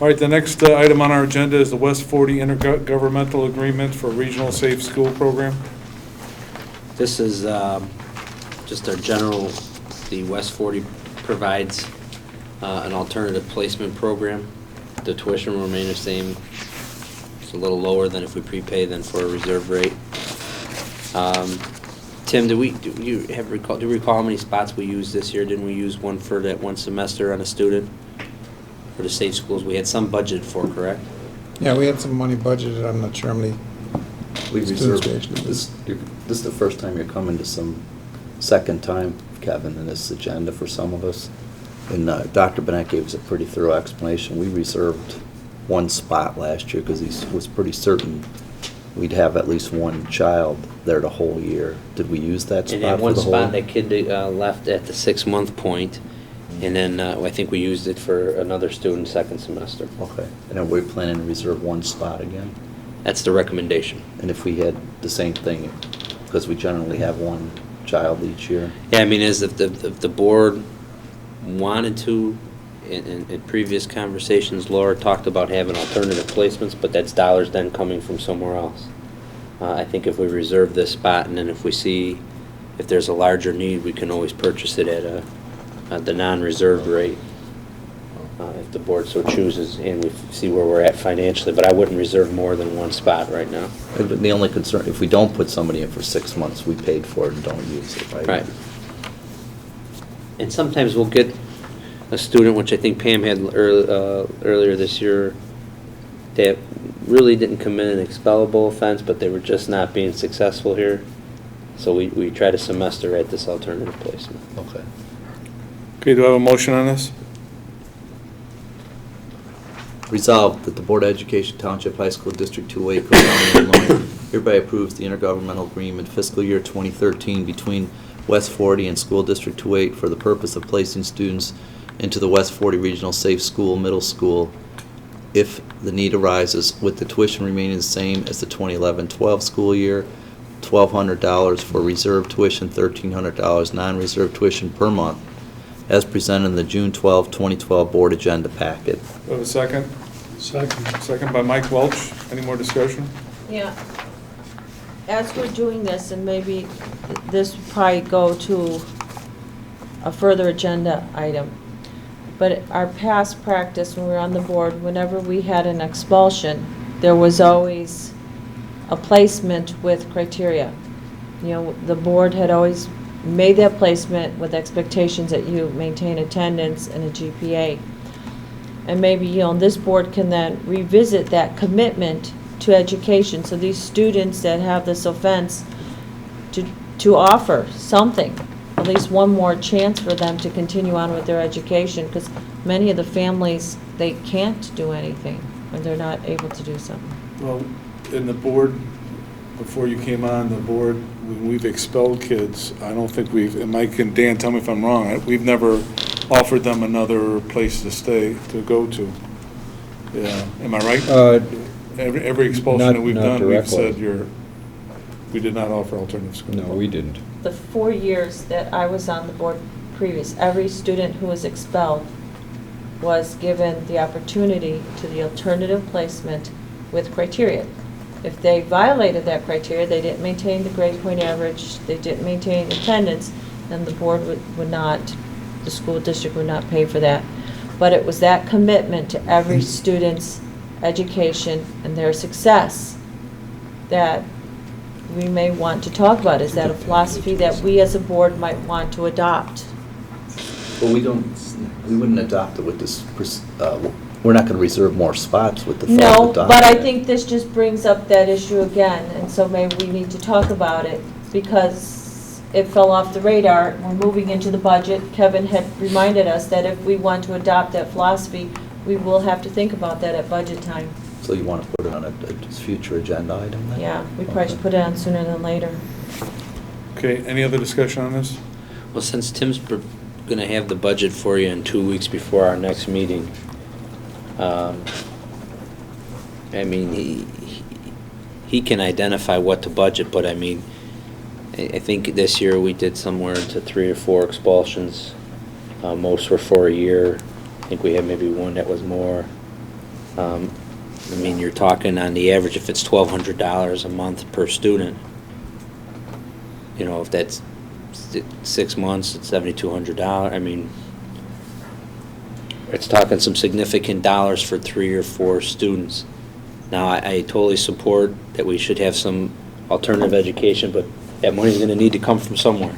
All right, the next item on our agenda is the West 40 Intergovernmental Agreement for Regional Safe School Program. This is just our general, the West 40 provides an alternative placement program. The tuition will remain the same. It's a little lower than if we prepay than for a reserve rate. Tim, do you recall how many spots we used this year? Didn't we use one for that one semester on a student? For the safe schools, we had some budget for, correct? Yeah, we had some money budgeted. I'm not sure how many. We reserved actually this. This is the first time you're coming to some second time, Kevin, in this agenda for some of us. And Dr. Bennett gave us a pretty thorough explanation. We reserved one spot last year because he was pretty certain we'd have at least one child there the whole year. Did we use that spot? And that one for the spot, whole? that kid left at the 6-month point, and then I think we used it for another student second semester. Okay. And then we're planning to reserve one spot again? That's the recommendation. And if we had the same thing, because we generally have one child each year? Yeah, I mean, as if the board wanted to, in previous conversations, Laura talked about having alternative placements, but that's dollars then coming from somewhere else. I think if we reserve this spot, and then if we see if there's a larger need, we can always purchase it at the non-reserved rate, if the board so chooses, and we see where we're at financially. But I wouldn't reserve more than one spot right now. The only concern, if we don't put somebody in for 6 months, we paid for it and don't use it, right? Right. And sometimes we'll get a student, which I think Pam had earlier this year, that really didn't commit an expellable offense, but they were just not being successful here. So we try to semester at this alternative placement. Okay. Okay, do I have a motion on this? Resolved that the Board of Education Township High School District 208, Cook County, Illinois, hereby approves the intergovernmental agreement fiscal year 2013 between West 40 and School District 208 for the purpose of placing students into the West 40 Regional Safe School Middle School if the need arises, with the tuition remaining the same as the 2011-12 school year, $1,200 for reserved tuition, $1,300 non-reserved tuition per month, as presented in the June 12, 2012 Board Agenda Packet. Do I have a second? Second. Second by Mike Welch. Any more discussion? Yeah. As we're doing this, and maybe this will probably go to a further agenda item, but our past practice when we were on the board, whenever we had an expulsion, there was always a placement with criteria. You know, the board had always made that placement with expectations that you maintain attendance and a GPA. And maybe, you know, this board can then revisit that commitment to education. So these students that have this offense, to offer something, at least one more chance for them to continue on with their education, because many of the families, they can't do anything when they're not able to do something. Well, in the board, before you came on the board, when we've expelled kids, I don't think we've, and Mike and Dan, tell me if I'm wrong, we've never offered them another place to stay, to go to. Yeah, am I right? Every expulsion that we've done, we've said we did not offer alternative school. No, we didn't. The 4 years that I was on the board previous, every student who was expelled was given the opportunity to the alternative placement with criteria. If they violated that criteria, they didn't maintain the grade point average, they didn't maintain attendance, then the board would not, the school district would not pay for that. But it was that commitment to every student's education and their success that we may want to talk about. Is that a philosophy that we as a board might want to adopt? But we wouldn't adopt it with this, we're not going to reserve more spots with the thought No, of adopting but I it. think this just brings up that issue again, and so maybe we need to talk about it, because it fell off the radar. We're moving into the budget. Kevin had reminded us that if we want to adopt that philosophy, we will have to think about that at budget time. So you want to put it on a future agenda item then? Yeah, we probably should put it on sooner than later. Okay, any other discussion on this? Well, since Tim's going to have the budget for you in 2 weeks before our next meeting, I mean, he can identify what to budget, but I mean, I think this year we did somewhere into 3 or 4 expulsions. Most were for a year. I think we had maybe one that was more. I mean, you're talking on the average, if it's $1,200 a month per student, you know, if that's 6 months, it's $7,200. I mean, it's talking some significant dollars for 3 or 4 students. Now, I totally support that we should have some alternative education, but that money's going to need to come from somewhere.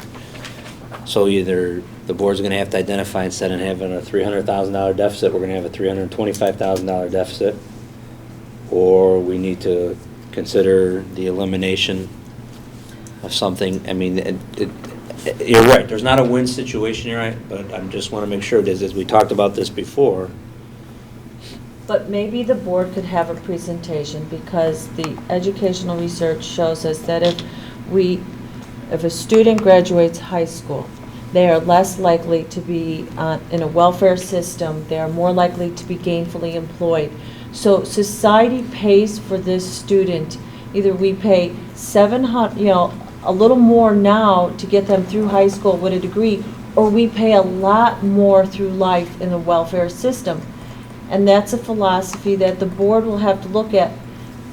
So either the board's going to have to identify, instead of having a $300,000 deficit, we're going to have a $325,000 deficit, or we need to consider the elimination of something. I mean, you're right, there's not a win situation here, right? But I just want to make sure, as we talked about this before. But maybe the board could have a presentation, because the educational research shows us that if a student graduates high school, they are less likely to be in a welfare system, they are more likely to be gainfully employed. So society pays for this student. Either we pay a little more now to get them through high school with a degree, or we pay a lot more through life in the welfare system. And that's a philosophy that the board will have to look at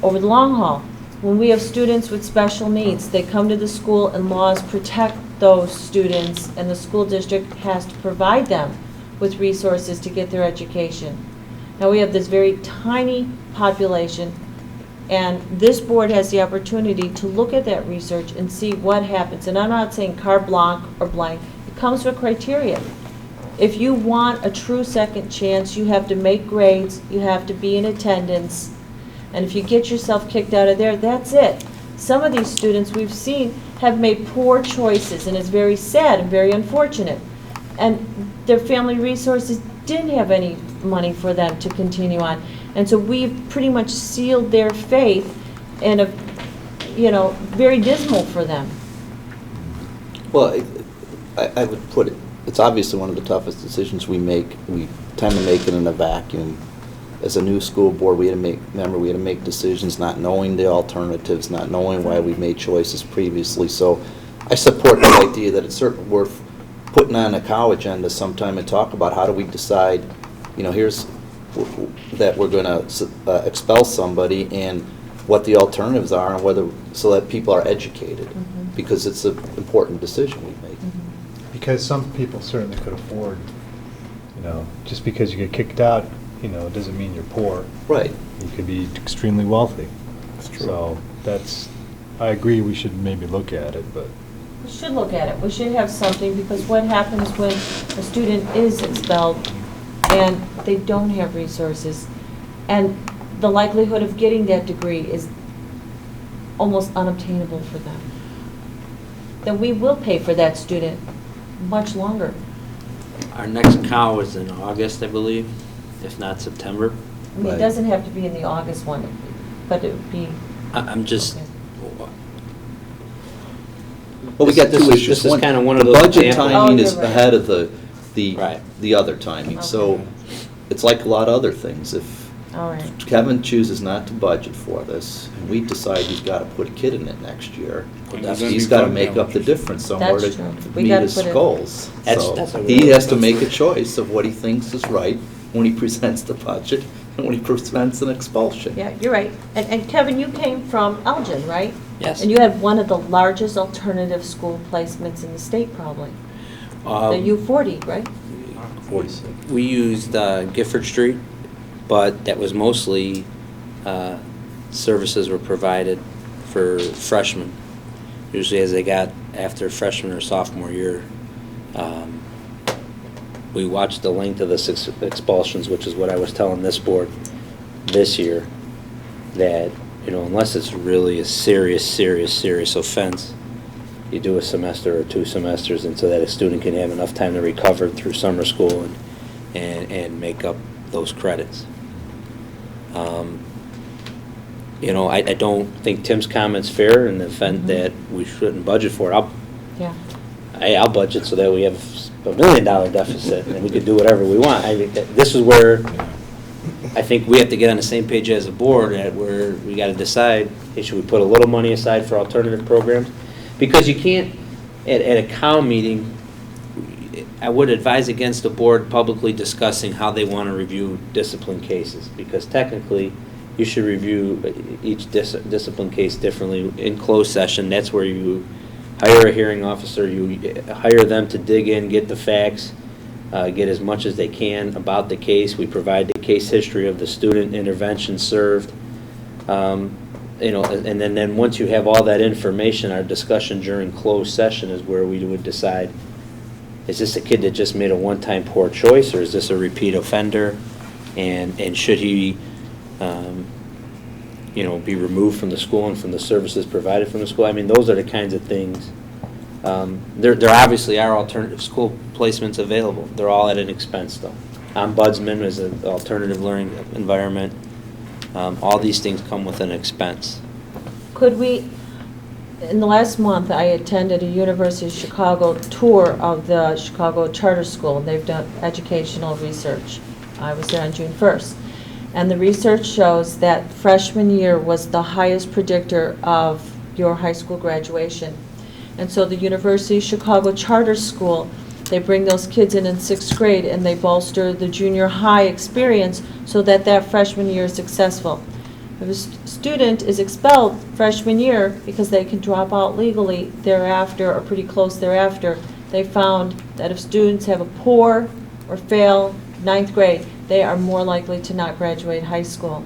over the long haul. When we have students with special needs, they come to the school and laws protect those students, and the school district has to provide them with resources to get their education. Now, we have this very tiny population, and this board has the opportunity to look at that research and see what happens. And I'm not saying carte blanche or blank. It comes with criteria. If you want a true second chance, you have to make grades, you have to be in attendance, and if you get yourself kicked out of there, that's it. Some of these students we've seen have made poor choices, and it's very sad and very unfortunate. And their family resources didn't have any money for them to continue on. And so we've pretty much sealed their fate in a, very dismal for them. Well, I would put it, it's obviously one of the toughest decisions we make. We tend to make it in a vacuum. As a new school board, we had to make decisions not knowing the alternatives, not knowing why we made choices previously. So I support the idea that it's certainly worth putting on a cow agenda sometime and talk about how do we decide, here's that we're going to expel somebody, and what the alternatives are, and so that people are educated, because it's an important decision we make. Because some people certainly could afford, just because you get kicked out, doesn't mean you're poor. Right. You could be extremely wealthy. That's true. So I agree we should maybe look at it, but. We should look at it. We should have something, because what happens when a student is expelled and they don't have resources, and the likelihood of getting that degree is almost unobtainable for them? Then we will pay for that student much longer. Our next cow is in August, I believe, if not September. I mean, it doesn't have to be in the August one, but it would be. I'm just, Okay. Well, we got This two is- issues. this is kinda one of The those budget examples. timing Oh, is you're right. ahead of Right. the other timing. So Okay. it's like a lot of other things. If All right. Kevin chooses not to budget for this, and we decide he's got to put a kid in it next year, Well, does that he's be got to fund make up the balance? difference somewhere That's to true. We meet gotta his put it- goals. That's So a he really- has to make a choice of what he thinks is right when he presents the budget and when he presents an expulsion. Yeah, you're right. And Kevin, you came from Elgin, right? Yes. And you had one of the largest alternative school placements in the state, probably. The U40, right? 46. We used Gifford Street, but that was mostly services were provided for freshmen. Usually as they got after freshman or sophomore year. We watched the length of the expulsions, which is what I was telling this board this year, that, unless it's really a serious offense, you do a semester or 2 semesters, and so that a student can have enough time to recover through summer school and make up those credits. I don't think Tim's comment's fair in the event that we shouldn't budget for it. Yeah. I'll budget so that we have $1 million deficit and we can do whatever we want. This is where I think we have to get on the same page as a board, where we got to decide, hey, should we put a little money aside for alternative programs? Because you can't, at a COW meeting, I would advise against the board publicly discussing how they want to review discipline cases, because technically, you should review each discipline case differently in closed session. That's where you hire a hearing officer, you hire them to dig in, get the facts, get as much as they can about the case. We provide the case history of the student, intervention served. You know, and then once you have all that information, our discussion during closed session is where we would decide, is this a kid that just made a one-time poor choice, or is this a repeat offender? And should he, you know, be removed from the school and from the services provided from the school? I mean, those are the kinds of things. There obviously are alternative school placements available. They're all at an expense, though. Ombudsman is an alternative learning environment. All these things come with an expense. Could we, in the last month, I attended a University of Chicago tour of the Chicago Charter School. They've done educational research. I was there on June 1st. And the research shows that freshman year was the highest predictor of your high school graduation. And so the University of Chicago Charter School, they bring those kids in 6th grade and they bolster the junior high experience so that that freshman year is successful. If a student is expelled freshman year because they can drop out legally thereafter or pretty close thereafter, they found that if students have a poor or fail 9th grade, they are more likely to not graduate high school.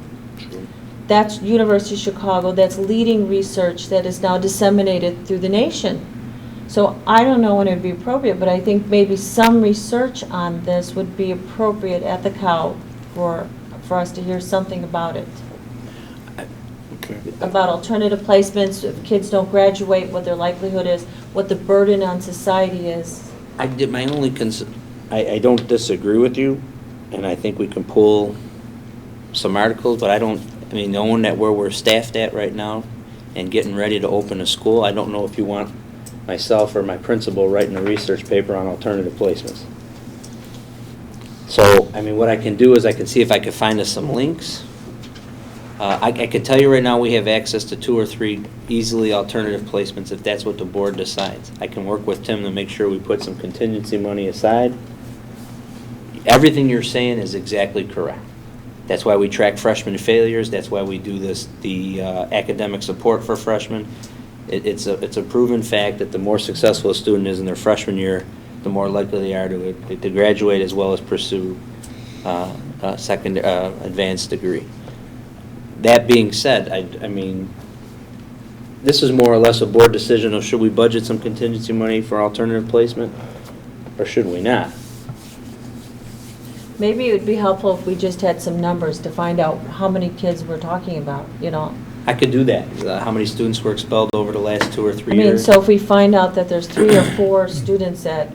That's University of Chicago, that's leading research that is now disseminated through the nation. So I don't know when it would be appropriate, but I think maybe some research on this would be appropriate at the COW for us to hear something about it. Okay. About alternative placements, if kids don't graduate, what their likelihood is, what the burden on society is. I did my only I don't disagree with you, and I think we can pull some articles, but I mean, knowing that where we're staffed at right now and getting ready to open a school, I don't know if you want myself or my principal writing a research paper on alternative placements. So, I mean, what I can do is I can see if I can find us some links. I can tell you right now we have access to 2 or 3 easily alternative placements if that's what the board decides. I can work with Tim to make sure we put some contingency money aside. Everything you're saying is exactly correct. That's why we track freshman failures. That's why we do the academic support for freshmen. It's a proven fact that the more successful a student is in their freshman year, the more likely they are to graduate as well as pursue a second advanced degree. That being said, I mean, this is more or less a board decision of should we budget some contingency money for alternative placement, or should we not? Maybe it would be helpful if we just had some numbers to find out how many kids we're talking about, you know. I could do that. How many students were expelled over the last 2 or 3 I mean, years? so if we find out that there's 3 or 4 students that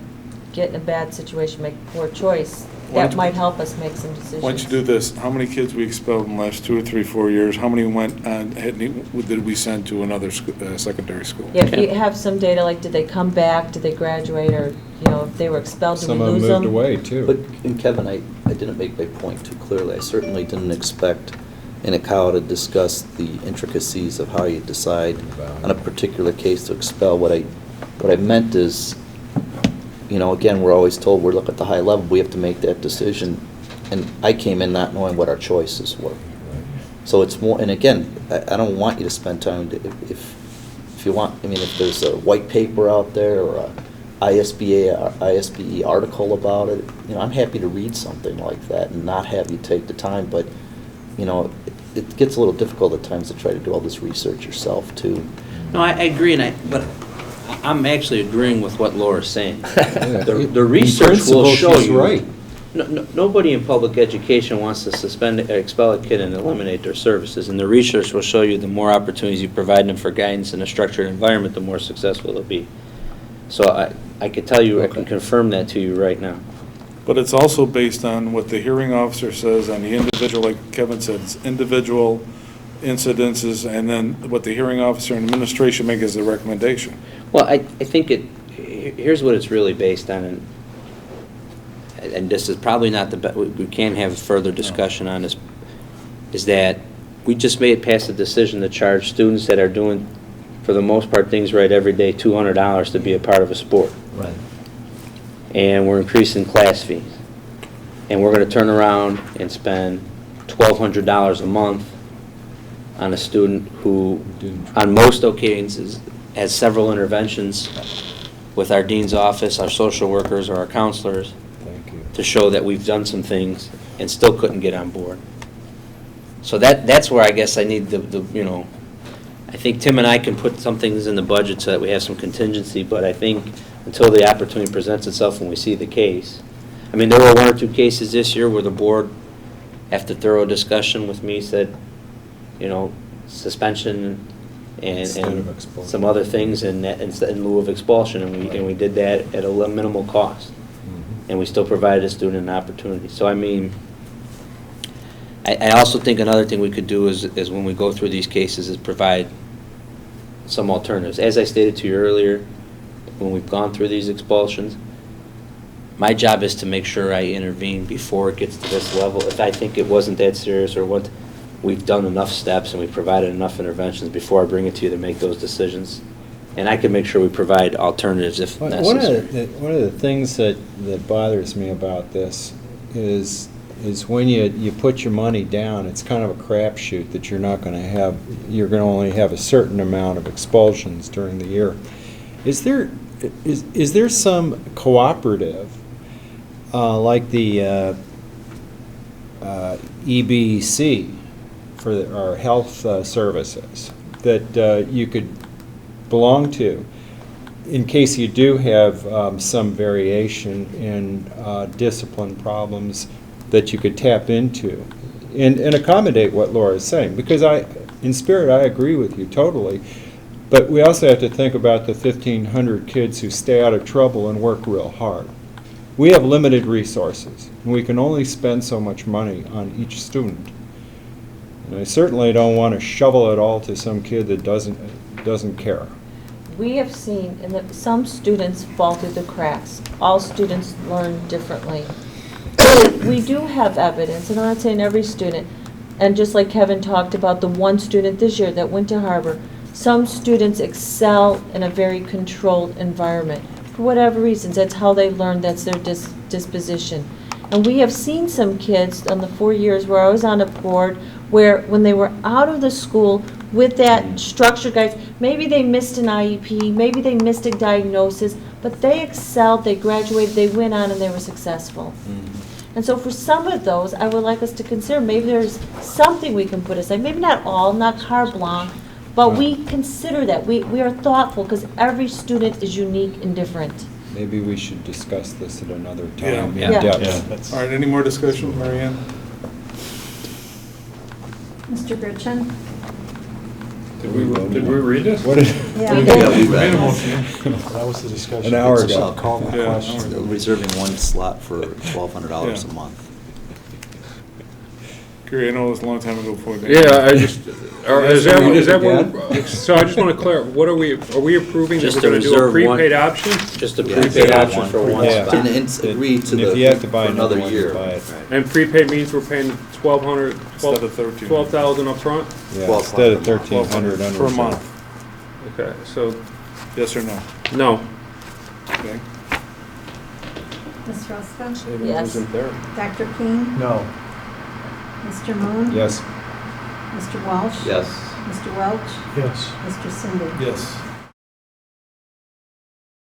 get in a bad situation, make a poor choice, Why that don't- might help us make some decisions. Why don't you do this? How many kids we expelled in the last 2 or 3, 4 years? How many went on, did we send to another secondary school? Yeah, if you have some data, like did they come back, did they graduate, or, you know, if they were expelled, did we Some of them lose them? moved away, too. But, and Kevin, I didn't make my point too clearly. I certainly didn't expect in a COW to discuss the intricacies of how you decide on a particular case to expel. What I meant is, you know, again, we're always told we're looking at the high level, we have to make that decision. And I came in not knowing what our choices were. So it's more, and again, I don't want you to spend time, if you want, I mean, if there's a white paper out there or a ISBE article about it, you know, I'm happy to read something like that and not have you take the time, but, you know, it gets a little difficult at times to try to do all this research yourself, too. No, I agree, but I'm actually agreeing with what Laura's saying. The In research principle, will show she's you. right. Nobody in public education wants to expel a kid and eliminate their services, and the research will show you the more opportunities you provide them for guidance in a structured environment, the more successful they'll be. So I can tell you, I can confirm that to you right now. But it's also based on what the hearing officer says on the individual, like Kevin said, it's individual incidences, and then what the hearing officer and administration make as a recommendation. Well, I think here's what it's really based on, and this is probably not the best, we can't have a further discussion on this, is that we just made past a decision to charge students that are doing, for the most part, things right every day, $200 to be a part of a sport. Right. and we're increasing class fees. And we're going to turn around and spend $1,200 a month on a student who, on most occasions, has several interventions with our dean's office, our social workers, or our counselors Thank you. to show that we've done some things and still couldn't get on board. So that's where I guess I need I think Tim and I can put some things in the budget so that we have some contingency, but I think until the opportunity presents itself when we see the case. I mean, there were 1 or 2 cases this year where the board, after thorough discussion with me, said, suspension Instead of and expulsion. some other things in lieu of expulsion, and we did that at a minimal cost. And we still provided a student an opportunity. So, I mean, I also think another thing we could do is when we go through these cases is provide some alternatives. As I stated to you earlier, when we've gone through these expulsions, my job is to make sure I intervene before it gets to this level. If I think it wasn't that serious or what, we've done enough steps and we've provided enough interventions before I bring it to you to make those decisions. And I can make sure we provide alternatives if necessary. One of the things that bothers me about this is when you put your money down, it's kind of a crapshoot that you're going to only have a certain amount of expulsions during the year. Is there some cooperative, like the EBC for our health services, that you could belong to in case you do have some variation in discipline problems that you could tap into and accommodate what Laura is saying? Because in spirit, I agree with you totally. But we also have to think about the 1,500 kids who stay out of trouble and work real hard. We have limited resources, and we can only spend so much money on each student. And I certainly don't want to shovel it all to some kid that doesn't care. We have seen that some students fall through the cracks. All students learn differently. We do have evidence, and I'm not saying every student, and just like Kevin talked about the one student this year that went to Harbor, some students excel in a very controlled environment. For whatever reasons, that's how they learn, that's their disposition. And we have seen some kids on the 4 years where I was on a board where when they were out of the school with that structured guidance, maybe they missed an IEP, maybe they missed a diagnosis, but they excelled, they graduated, they went on and they were successful. And so for some of those, I would like us to consider maybe there's something we can put aside, maybe not all, not carte blanche, but we consider that. We are thoughtful because every student is unique and different. Maybe we should discuss this at another Yeah. time Yeah. in depth. All right, any more discussion, Mary Ann? Mr. Burchin? Did we read this? What did- Yeah. We We did. did. We made a motion. That was the discussion. An hour It's ago. about calling the Yeah, question. an hour ago. Reserving one slot for $1,200 Yeah. a month. Gary, I know it was a long time ago before. we got- Yeah, is that again? what, so I just want to clarify, are we approving that Just we're to going to do a reserve one- prepaid option? Just a Yeah, prepaid yeah, option one. for one Yeah. spot. And agree to And the, if you have to buy for another another one, year. buy it. And prepaid means we're paying 1,200, Instead of 13. 12,000 up front? Yeah, 12 instead of a month. 1,300 under. Per month, Okay, so, yes or no? no. Okay. Ms. Ruska? Yes. Dr. King? No. Mr. Moon? Yes. Mr. Walsh? Yes. Mr. Welch? Yes. Mr. Cindy? Yes.